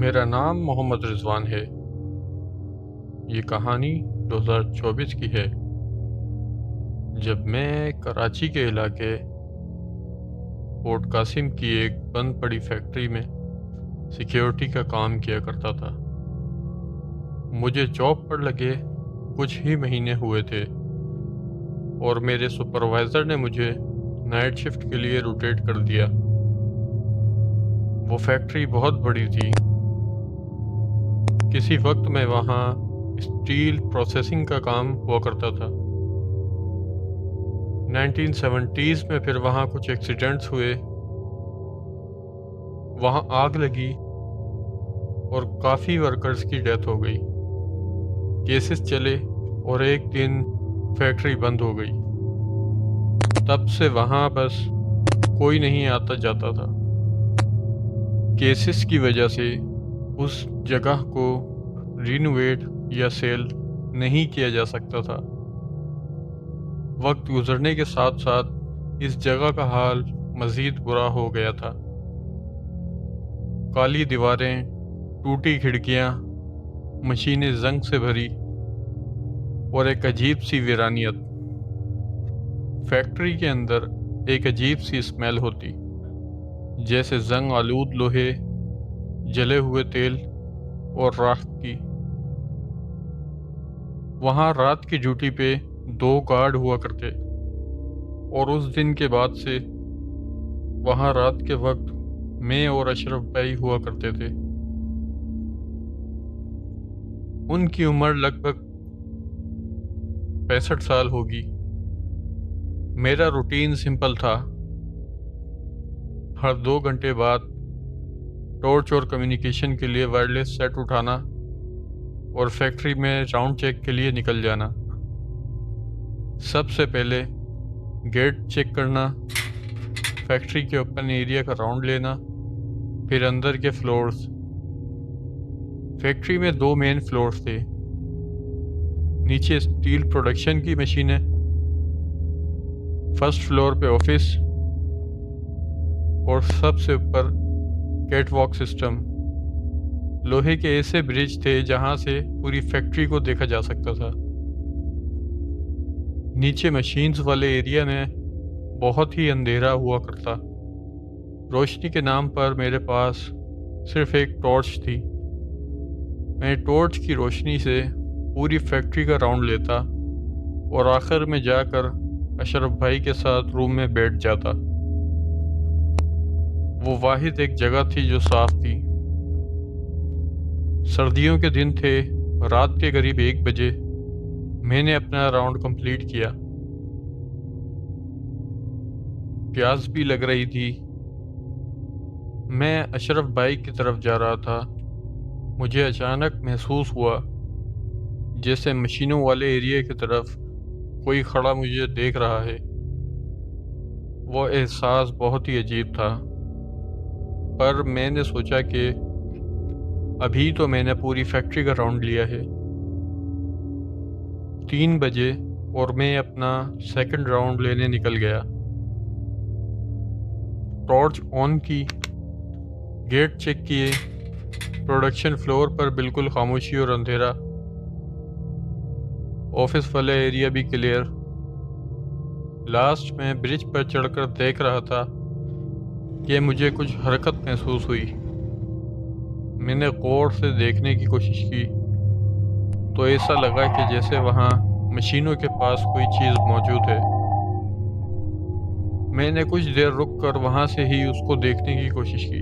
मेरा नाम मोहम्मद रिजवान है। ये कहानी 2024 की है, जब मैं कराची के इलाके पोर्ट कासिम की एक बंद पड़ी फैक्ट्री में सिक्योरिटी का काम किया करता था। मुझे जॉब पर लगे कुछ ही महीने हुए थे और मेरे सुपरवाइज़र ने मुझे नाइट शिफ्ट के लिए रोटेट कर दिया। वो फैक्ट्री बहुत बड़ी थी। किसी वक्त मैं वहाँ स्टील प्रोसेसिंग का काम हुआ करता था। 1970s में फिर वहाँ कुछ एक्सीडेंट्स हुए, वहाँ आग लगी और काफ़ी वर्कर्स की डेथ हो गई। केसेस चले और एक दिन फैक्ट्री बंद हो गई। तब से वहाँ बस कोई नहीं आता जाता था। केसेस की वजह से उस जगह को रिनोवेट या सेल नहीं किया जा सकता था। वक्त गुजरने के साथ साथ इस जगह का हाल मज़ीद बुरा हो गया था। काली दीवारें, टूटी खिड़कियाँ, मशीनें जंग से भरी और एक अजीब सी वीरानियत। फैक्ट्री के अंदर एक अजीब सी स्मेल होती, जैसे जंग आलूद लोहे, जले हुए तेल और राख की। वहाँ रात की ड्यूटी पे 2 गार्ड हुआ करते और उस दिन के बाद से वहाँ रात के वक्त मैं और अशरफ भाई हुआ करते थे। उनकी उम्र लगभग 65 साल होगी। मेरा रूटीन सिंपल था। हर 2 घंटे बाद टॉर्च और कम्युनिकेशन के लिए वायरलेस सेट उठाना और फैक्ट्री में राउंड चेक के लिए निकल जाना। सबसे पहले गेट चेक करना, फैक्ट्री के ओपन एरिया का राउंड लेना, फिर अंदर के फ्लोर्स। फैक्ट्री में 2 मेन फ्लोर्स थे। नीचे स्टील प्रोडक्शन की मशीनें, फर्स्ट फ्लोर पे ऑफिस और सबसे ऊपर कैटवॉक सिस्टम। लोहे के ऐसे ब्रिज थे जहां से पूरी फैक्ट्री को देखा जा सकता था। नीचे मशीन्स वाले एरिया में बहुत ही अंधेरा हुआ करता। रोशनी के नाम पर मेरे पास सिर्फ एक टॉर्च थी। मैं टॉर्च की रोशनी से पूरी फैक्ट्री का राउंड लेता और आखिर में जाकर अशरफ भाई के साथ रूम में बैठ जाता। वो वाहिद एक जगह थी जो साफ थी। सर्दियों के दिन थे। रात के करीब 1 बजे मैंने अपना राउंड कंप्लीट किया। प्यास भी लग रही थी। मैं अशरफ भाई की तरफ जा रहा था। मुझे अचानक महसूस हुआ जैसे मशीनों वाले एरिया की तरफ कोई खड़ा मुझे देख रहा है। वो एहसास बहुत ही अजीब था, पर मैंने सोचा कि अभी तो मैंने पूरी फैक्ट्री का राउंड लिया है। 3 बजे और मैं अपना सेकंड राउंड लेने निकल गया। टॉर्च ऑन की, गेट चेक किए। प्रोडक्शन फ्लोर पर बिल्कुल खामोशी और अंधेरा। ऑफिस वाला एरिया भी क्लियर। लास्ट में ब्रिज पर चढ़कर देख रहा था कि मुझे कुछ हरकत महसूस हुई। मैंने गौर से देखने की कोशिश की तो ऐसा लगा कि जैसे वहाँ मशीनों के पास कोई चीज़ मौजूद है। मैंने कुछ देर रुक कर वहाँ से ही उसको देखने की कोशिश की।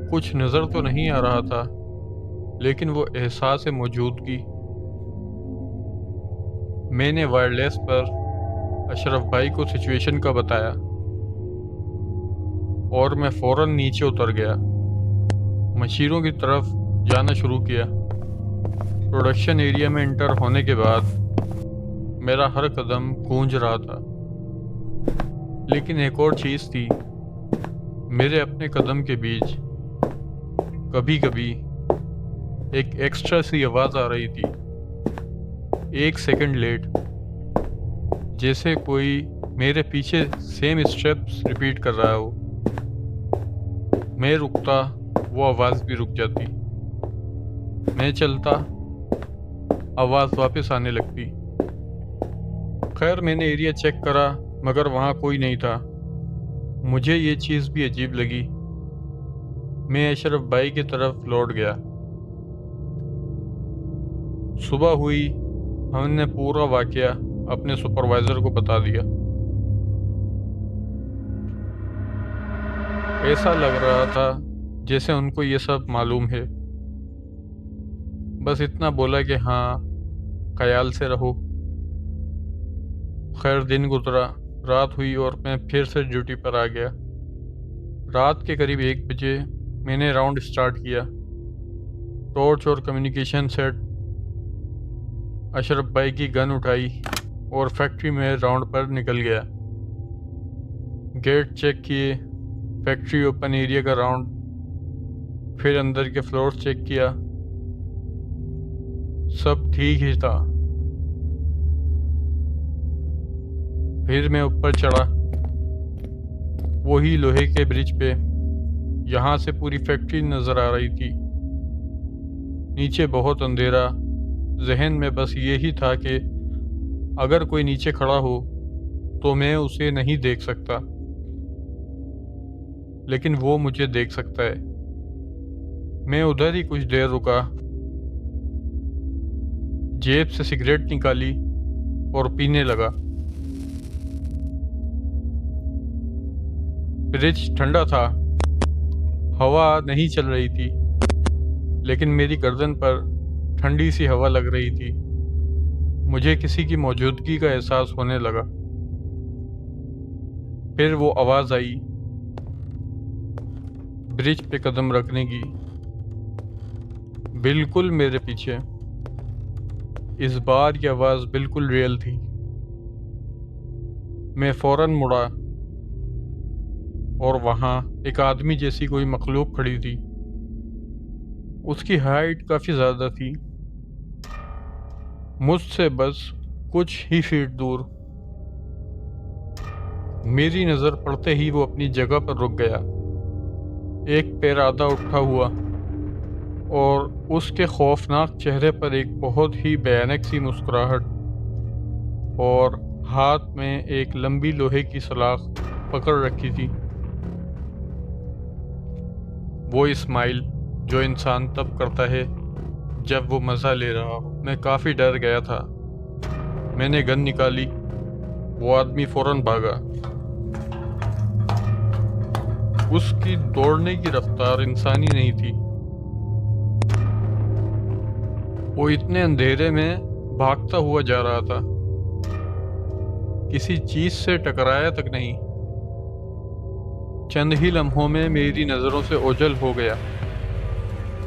कुछ नज़र तो नहीं आ रहा था, लेकिन वो एहसास मौजूदगी। मैंने वायरलेस पर अशरफ भाई को सिचुएशन का बताया और मैं फ़ौरन नीचे उतर गया। मशीनों की तरफ जाना शुरू किया। प्रोडक्शन एरिया में इंटर होने के बाद मेरा हर कदम गूंज रहा था, लेकिन एक और चीज़ थी। मेरे अपने कदम के बीच कभी कभी एक एक्स्ट्रा सी आवाज़ आ रही थी, 1 सेकंड लेट, जैसे कोई मेरे पीछे सेम स्टेप्स रिपीट कर रहा हो। मैं रुकता वो आवाज़ भी रुक जाती। मैं चलता, आवाज़ वापस आने लगती। खैर मैंने एरिया चेक करा मगर वहाँ कोई नहीं था। मुझे ये चीज़ भी अजीब लगी। मैं अशरफ भाई की तरफ लौट गया। सुबह हुई, हमने पूरा वाकया अपने सुपरवाइज़र को बता दिया। ऐसा लग रहा था जैसे उनको ये सब मालूम है। बस इतना बोला कि हाँ, ख्याल से रहो। खैर दिन गुजरा, रात हुई और मैं फिर से ड्यूटी पर आ गया। रात के करीब 1 बजे मैंने राउंड स्टार्ट किया। टॉर्च और कम्युनिकेशन सेट, अशरफ भाई की गन उठाई और फैक्ट्री में राउंड पर निकल गया। गेट चेक किए, फैक्ट्री ओपन एरिया का राउंड, फिर अंदर के फ्लोर चेक किया। सब ठीक ही था। फिर मैं ऊपर चढ़ा, वही लोहे के ब्रिज पे। यहाँ से पूरी फैक्ट्री नज़र आ रही थी। नीचे बहुत अंधेरा। जहन में बस यही था कि अगर कोई नीचे खड़ा हो तो मैं उसे नहीं देख सकता, लेकिन वो मुझे देख सकता है। मैं उधर ही कुछ देर रुका, जेब से सिगरेट निकाली और पीने लगा। ब्रिज ठंडा था, हवा नहीं चल रही थी, लेकिन मेरी गर्दन पर ठंडी सी हवा लग रही थी। मुझे किसी की मौजूदगी का एहसास होने लगा। फिर वो आवाज़ आई, ब्रिज पे कदम रखने की, बिल्कुल मेरे पीछे। इस बार की आवाज़ बिल्कुल रियल थी। मैं फ़ौरन मुड़ा और वहाँ एक आदमी जैसी कोई मखलूक खड़ी थी। उसकी हाइट काफ़ी ज़्यादा थी, मुझसे बस कुछ ही फीट दूर। मेरी नज़र पड़ते ही वो अपनी जगह पर रुक गया, एक पैर आधा उठा हुआ, और उसके खौफनाक चेहरे पर एक बहुत ही भयानक सी मुस्कुराहट, और हाथ में एक लंबी लोहे की सलाख पकड़ रखी थी। वो स्माइल जो इंसान तब करता है जब वो मज़ा ले रहा हो। मैं काफ़ी डर गया था। मैंने गन निकाली। वो आदमी फ़ौरन भागा। उसकी दौड़ने की रफ्तार इंसानी नहीं थी। वो इतने अंधेरे में भागता हुआ जा रहा था, किसी चीज़ से टकराया तक नहीं। चंद ही लम्हों में मेरी नज़रों से ओझल हो गया।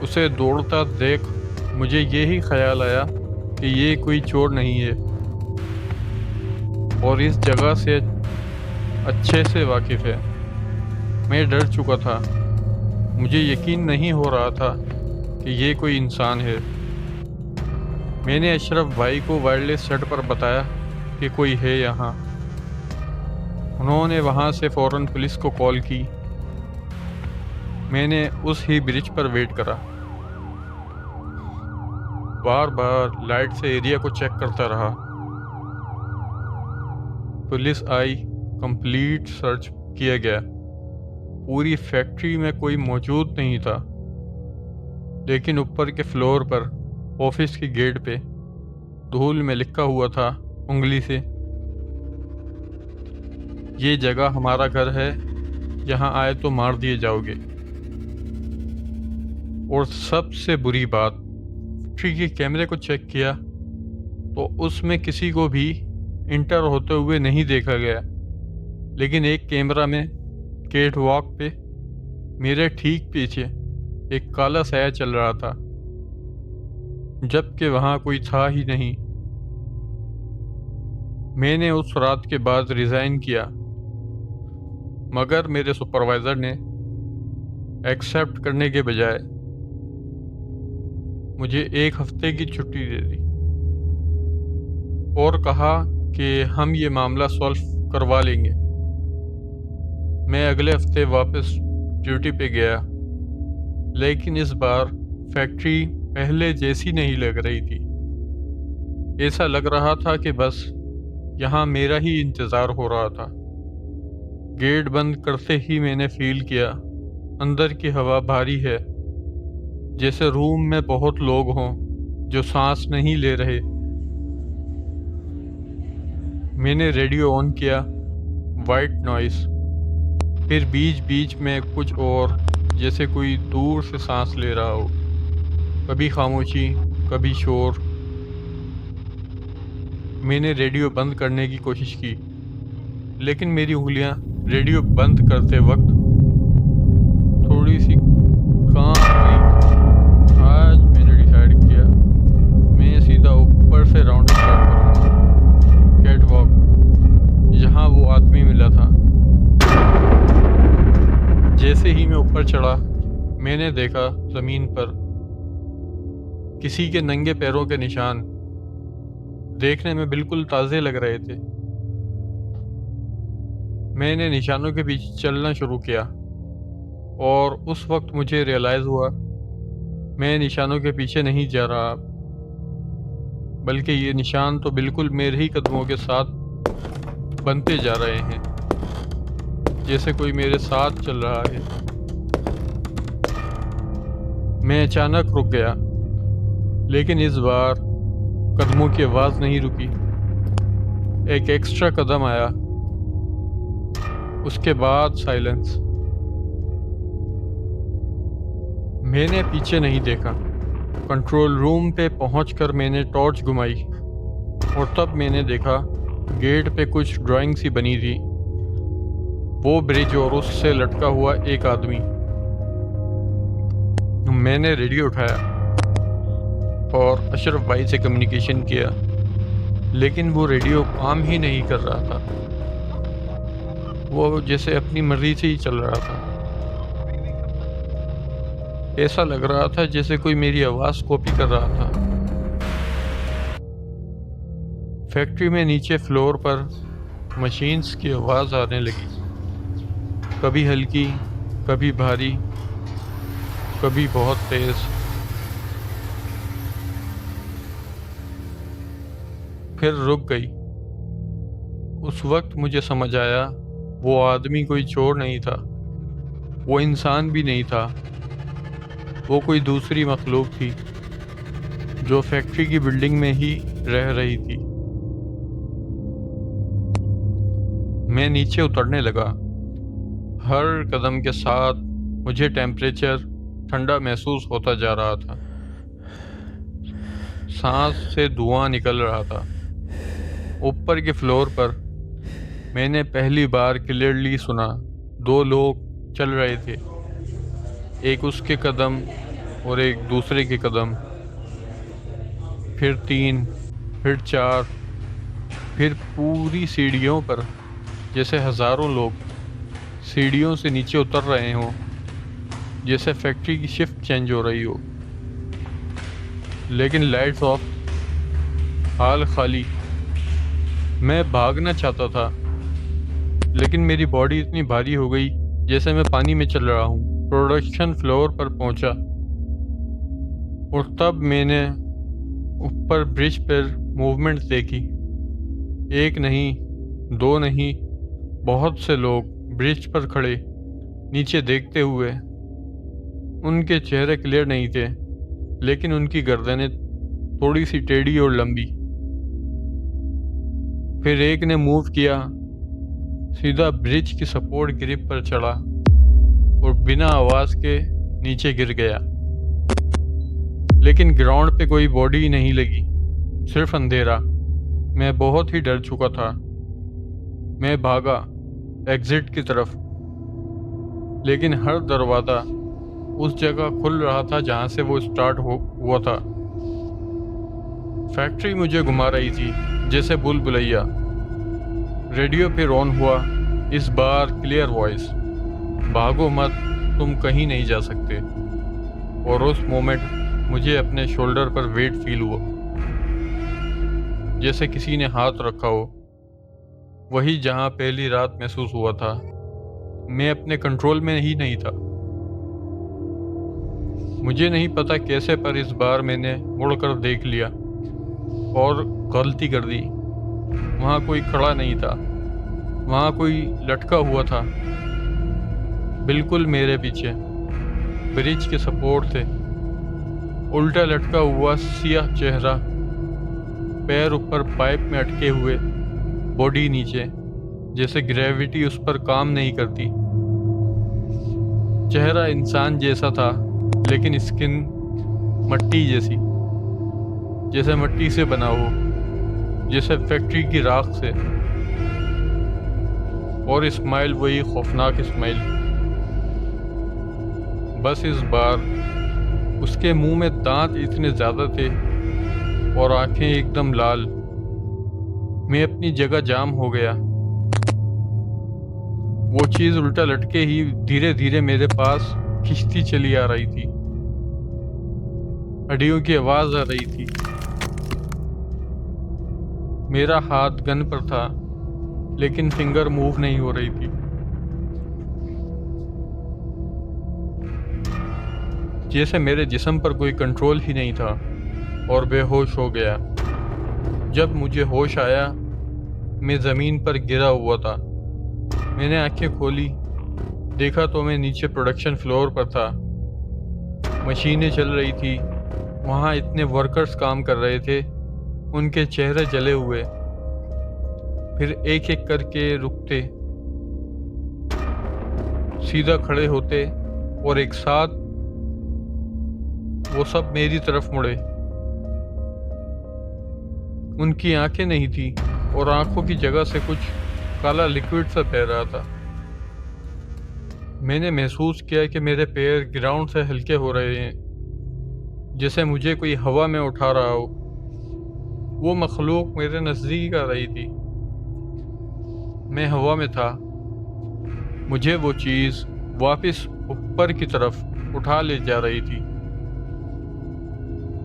उसे दौड़ता देख मुझे यही ख्याल आया कि ये कोई चोर नहीं है और इस जगह से अच्छे से वाकिफ़ है। मैं डर चुका था। मुझे यकीन नहीं हो रहा था कि ये कोई इंसान है। मैंने अशरफ भाई को वायरलेस सेट पर बताया कि कोई है यहाँ। उन्होंने वहाँ से फ़ौरन पुलिस को कॉल की। मैंने उस ही ब्रिज पर वेट करा, बार बार लाइट से एरिया को चेक करता रहा। पुलिस आई, कंप्लीट सर्च किया गया। पूरी फैक्ट्री में कोई मौजूद नहीं था, लेकिन ऊपर के फ्लोर पर ऑफिस के गेट पे धूल में लिखा हुआ था उंगली से, ये जगह हमारा घर है, यहाँ आए तो मार दिए जाओगे। और सबसे बुरी बात, फैक्ट्री के कैमरे को चेक किया तो उसमें किसी को भी इंटर होते हुए नहीं देखा गया, लेकिन एक कैमरा में कैट वॉक पे मेरे ठीक पीछे एक काला साया चल रहा था, जबकि वहाँ कोई था ही नहीं। मैंने उस रात के बाद रिज़ाइन किया, मगर मेरे सुपरवाइज़र ने एक्सेप्ट करने के बजाय मुझे 1 हफ्ते की छुट्टी दे दी और कहा कि हम ये मामला सॉल्व करवा लेंगे। मैं अगले हफ्ते वापस ड्यूटी पे गया। लेकिन इस बार फैक्ट्री पहले जैसी नहीं लग रही थी। ऐसा लग रहा था कि बस यहाँ मेरा ही इंतज़ार हो रहा था। गेट बंद करते ही मैंने फील किया अंदर की हवा भारी है, जैसे रूम में बहुत लोग हों जो सांस नहीं ले रहे। मैंने रेडियो ऑन किया, वाइट नॉइस, फिर बीच बीच में कुछ और, जैसे कोई दूर से सांस ले रहा हो। कभी खामोशी, कभी शोर। मैंने रेडियो बंद करने की कोशिश की, लेकिन मेरी उंगलियां रेडियो बंद करते वक्त थोड़ी सी कांप गई। आज मैंने डिसाइड किया मैं सीधा ऊपर से राउंड स्टार्ट करूँगा, कैट वॉक, जहाँ वो आदमी मिला था। जैसे ही मैं ऊपर चढ़ा, मैंने देखा ज़मीन पर किसी के नंगे पैरों के निशान। देखने में बिल्कुल ताज़े लग रहे थे। मैंने निशानों के पीछे चलना शुरू किया और उस वक्त मुझे रियलाइज़ हुआ मैं निशानों के पीछे नहीं जा रहा, बल्कि ये निशान तो बिल्कुल मेरे ही कदमों के साथ बनते जा रहे हैं, जैसे कोई मेरे साथ चल रहा है। मैं अचानक रुक गया, लेकिन इस बार कदमों की आवाज़ नहीं रुकी। एक एक्स्ट्रा कदम आया, उसके बाद साइलेंस। मैंने पीछे नहीं देखा। कंट्रोल रूम पे पहुंचकर मैंने टॉर्च घुमाई और तब मैंने देखा गेट पे कुछ ड्राइंग सी बनी थी। वो ब्रिज और उससे लटका हुआ एक आदमी। मैंने रेडियो उठाया और अशरफ भाई से कम्युनिकेशन किया, लेकिन वो रेडियो काम ही नहीं कर रहा था। वो जैसे अपनी मर्जी से ही चल रहा था। ऐसा लग रहा था जैसे कोई मेरी आवाज़ कॉपी कर रहा था। फैक्ट्री में नीचे फ्लोर पर मशीन्स की आवाज़ आने लगी, कभी हल्की, कभी भारी, कभी बहुत तेज़। फिर रुक गई। उस वक्त मुझे समझ आया वो आदमी कोई चोर नहीं था, वो इंसान भी नहीं था, वो कोई दूसरी मखलूक थी जो फैक्ट्री की बिल्डिंग में ही रह रही थी। मैं नीचे उतरने लगा। हर कदम के साथ मुझे टेम्परेचर ठंडा महसूस होता जा रहा था। सांस से धुआं निकल रहा था। ऊपर के फ्लोर पर मैंने पहली बार क्लियरली सुना 2 लोग चल रहे थे, एक उसके कदम और एक दूसरे के कदम, फिर 3, फिर 4, फिर पूरी सीढ़ियों पर जैसे हज़ारों लोग सीढ़ियों से नीचे उतर रहे हों, जैसे फैक्ट्री की शिफ्ट चेंज हो रही हो। लेकिन लाइट्स ऑफ, हाल खाली। मैं भागना चाहता था, लेकिन मेरी बॉडी इतनी भारी हो गई जैसे मैं पानी में चल रहा हूँ। प्रोडक्शन फ्लोर पर पहुँचा और तब मैंने ऊपर ब्रिज पर मूवमेंट देखी। एक नहीं, 2 नहीं, बहुत से लोग ब्रिज पर खड़े नीचे देखते हुए। उनके चेहरे क्लियर नहीं थे, लेकिन उनकी गर्दनें थोड़ी सी टेढ़ी और लंबी। फिर एक ने मूव किया, सीधा ब्रिज की सपोर्ट ग्रिप पर चढ़ा और बिना आवाज़ के नीचे गिर गया। लेकिन ग्राउंड पे कोई बॉडी नहीं लगी, सिर्फ अंधेरा। मैं बहुत ही डर चुका था। मैं भागा एग्जिट की तरफ, लेकिन हर दरवाज़ा उस जगह खुल रहा था जहाँ से वो स्टार्ट हुआ था। फैक्ट्री मुझे घुमा रही थी जैसे भूल भुलैया। रेडियो पे ऑन हुआ, इस बार क्लियर वॉइस, भागो मत, तुम कहीं नहीं जा सकते। और उस मोमेंट मुझे अपने शोल्डर पर वेट फील हुआ, जैसे किसी ने हाथ रखा हो, वही जहाँ पहली रात महसूस हुआ था। मैं अपने कंट्रोल में ही नहीं था। मुझे नहीं पता कैसे, पर इस बार मैंने मुड़कर देख लिया और गलती कर दी। वहाँ कोई खड़ा नहीं था, वहाँ कोई लटका हुआ था, बिल्कुल मेरे पीछे। ब्रिज के सपोर्ट थे, उल्टा लटका हुआ सियाह चेहरा, पैर ऊपर पाइप में अटके हुए, बॉडी नीचे, जैसे ग्रेविटी उस पर काम नहीं करती। चेहरा इंसान जैसा था, लेकिन स्किन मट्टी जैसी, जैसे मट्टी से बना हो, जैसे फैक्ट्री की राख से। और स्माइल वही खौफनाक स्माइल। बस इस बार उसके मुंह में दांत इतने ज़्यादा थे और आंखें एकदम लाल। मैं अपनी जगह जाम हो गया। वो चीज़ उल्टा लटके ही धीरे धीरे मेरे पास खिंचती चली आ रही थी। हड्डियों की आवाज़ आ रही थी। मेरा हाथ गन पर था, लेकिन फिंगर मूव नहीं हो रही थी। जैसे मेरे जिस्म पर कोई कंट्रोल ही नहीं था और बेहोश हो गया। जब मुझे होश आया, मैं ज़मीन पर गिरा हुआ था। मैंने आंखें खोली, देखा तो मैं नीचे प्रोडक्शन फ्लोर पर था। मशीनें चल रही थी, वहाँ इतने वर्कर्स काम कर रहे थे, उनके चेहरे जले हुए। फिर एक एक करके रुकते, सीधा खड़े होते और एक साथ वो सब मेरी तरफ मुड़े। उनकी आंखें नहीं थी और आंखों की जगह से कुछ काला लिक्विड सा बह रहा था। मैंने महसूस किया कि मेरे पैर ग्राउंड से हल्के हो रहे हैं, जैसे मुझे कोई हवा में उठा रहा हो। वो मखलूक मेरे नज़दीक आ रही थी। मैं हवा में था। मुझे वो चीज़ वापस ऊपर की तरफ उठा ले जा रही थी,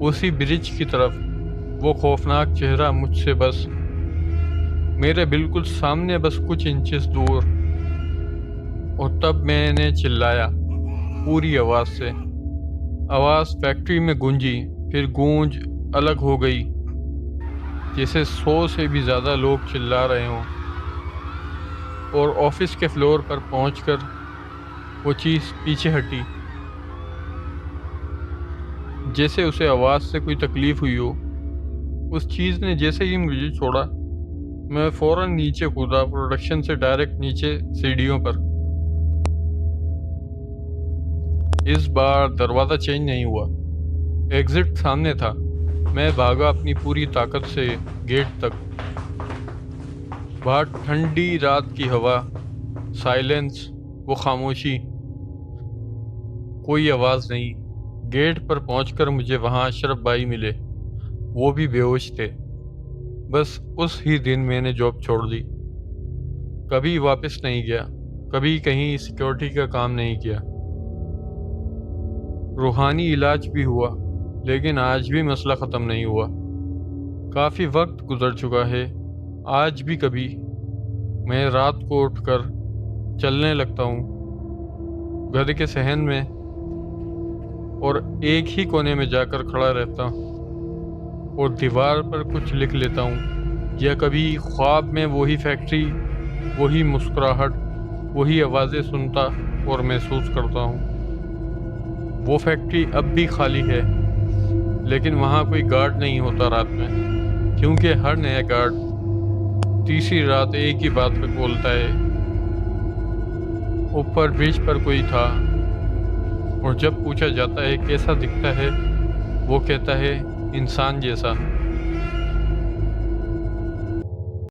उसी ब्रिज की तरफ। वो खौफनाक चेहरा मुझसे बस मेरे बिल्कुल सामने, बस कुछ इंचेस दूर। और तब मैंने चिल्लाया पूरी आवाज़ से। आवाज़ फैक्ट्री में गूंजी, फिर गूंज अलग हो गई, जैसे 100 से भी ज़्यादा लोग चिल्ला रहे हों। और ऑफिस के फ्लोर पर पहुंचकर वो चीज़ पीछे हटी, जैसे उसे आवाज़ से कोई तकलीफ़ हुई हो। उस चीज़ ने जैसे ही मुझे छोड़ा, मैं फ़ौरन नीचे कूदा, प्रोडक्शन से डायरेक्ट नीचे सीढ़ियों पर। इस बार दरवाज़ा चेंज नहीं हुआ, एग्ज़िट सामने था। मैं भागा अपनी पूरी ताकत से गेट तक। बाहर ठंडी रात की हवा, साइलेंस, वो खामोशी, कोई आवाज़ नहीं। गेट पर पहुंचकर मुझे वहाँ अशरफ भाई मिले। वो भी बेहोश थे। बस उस ही दिन मैंने जॉब छोड़ दी। कभी वापस नहीं गया, कभी कहीं सिक्योरिटी का काम नहीं किया। रूहानी इलाज भी हुआ, लेकिन आज भी मसला ख़त्म नहीं हुआ। काफ़ी वक्त गुजर चुका है। आज भी कभी मैं रात को उठकर चलने लगता हूँ घर के सहन में, और एक ही कोने में जाकर खड़ा रहता हूँ और दीवार पर कुछ लिख लेता हूँ। या कभी ख्वाब में वही फैक्ट्री, वही मुस्कुराहट, वही आवाज़ें सुनता और महसूस करता हूँ। वो फैक्ट्री अब भी खाली है, लेकिन वहाँ कोई गार्ड नहीं होता रात में, क्योंकि हर नया गार्ड तीसरी रात एक ही बात पे बोलता है, ऊपर ब्रिज पर कोई था। और जब पूछा जाता है कैसा दिखता है, वो कहता है इंसान जैसा।